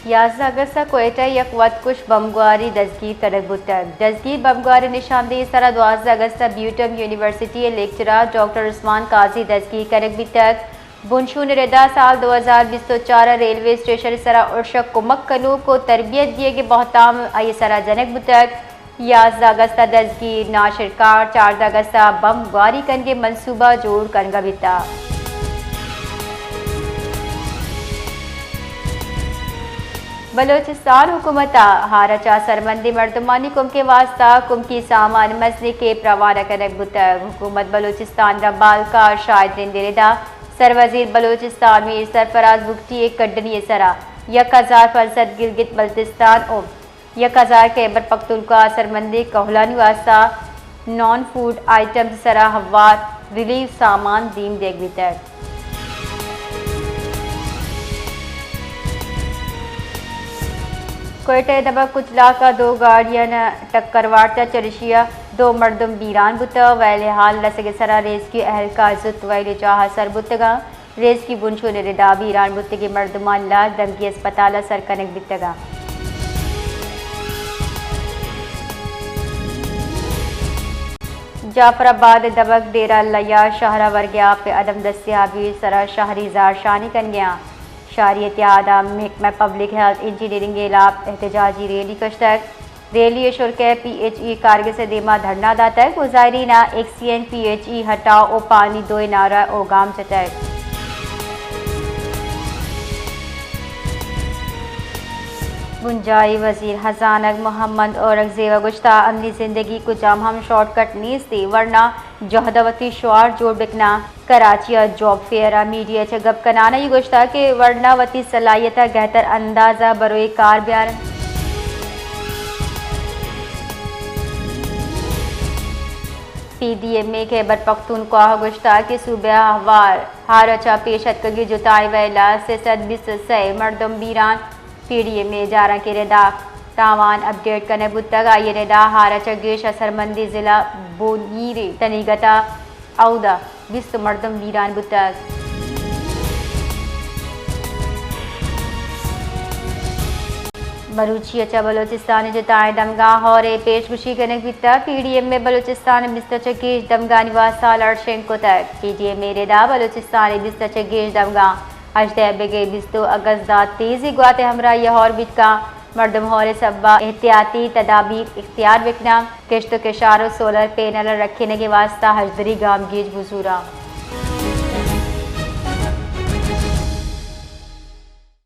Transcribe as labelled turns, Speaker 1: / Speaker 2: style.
Speaker 1: 11 अगस्त कोयटा यक वत कुछ बमगुआरी दजगीर करक बुतक दजगीर बमगुआरी निशानदेही सरा 12 अगस्त ब्यूटम यूनिवर्सिटी लेक्चरर डॉक्टर उस्मान काजी दजगीर करक बुतक बुनशू निरदा साल 2024 रेलवे स्टेशन सरा उर्शक कुमक कनू को तरबियत दिए के बहुताम आई सरा जनक बुतक 11 अगस्त दजगीर नाशिरकार 4 अगस्त बमगुआरी कन के मनसूबा जोड़ कनगा बिता बलोचिस्तान हुकूमत हारचा सरमंदी मर्दमानी कुम के वास्ता कुम की सामान मसले के प्रवाना कनक बुतक हुकूमत बलोचिस्तान रबाल का शायद रिंदा सरवजीर बलोचिस्तान मीर सरफराज बुगटी एक कड्डनी सरा 1000% गिलगित बल्तिस्तान और 1000 खैबर पख्तूनख्वा सरमंदी कहलानी वास्ता नॉन फूड आइटम्स सरा हवार रिलीफ सामान दीम देख बितक कोयटा दबा कुचला का 2 गाड़ियां टक्कर वार्ता चरशिया 2 मर्दम बीरान बुता वैले हाल लसगे सरा रेस्क्यू एहलकार जुत वैले चाह सर बुतगा रेस्क्यू बुनशो ने रिदा बीरान बुतगे मर्दमान लाज दमकी अस्पताल सर कनक बितगा जाफराबाद दबक डेरा लया शहरा वर्गया पे अदम दस्तियाबी सरा शहरीजार शानी कन गया शहरियत आदम महकमा पब्लिक हेल्थ इंजीनियरिंग इलाब एहतजाजी रैली कश्तक रैली शुल्क PHE कारगिल से देमा धरना दातक मुजाहरीना XCN PHE हटाओ ओ पानी दोए नारा ओ गाम चतक बुंजाई वजीर हजानक मोहम्मद औरंगजेब गुश्ता अमली जिंदगी को जाम हम शॉर्टकट नीस थी वरना जहदवती शुआर जोड़ बिकना कराची जॉब फेयर मीडिया गप कनाना ये गुश्ता के वर्णावती सलाहियत बेहतर अंदाजा बरोए कार बयान PDMA खैबर पख्तूनख्वा गुश्ता के सूबे हवार हारचा पेशत कगी जुताई वैला से 20 मर्दम बीरान PDMA जारा के रेदा तावान अपडेट करने बुतक आइए रेदा हारचा गेश असरमंदी जिला बोनीरे तनीगता औदा 20 मर्दम बीरान बुतक बलूचिया बलोचिस्तान जुताए दमगाह और पेशगुशी करने बिता PDMA बलोचिस्तान मिस्टर चगेश दमगा निवास साल अर्शेंको तक PDMA रेदा बलोचिस्तान मिस्टर चगेश दमगा अजदे बेगे 22 अगस्त तेजी गुआते हमरा यहौर बिटका मर्दम हौरे सब्बा एहतियाती तदाबीर इख्तियार बिकना किश्त के शारो सोलर पैनल रखने के वास्ता हजदरी गाम गेज बुजूरा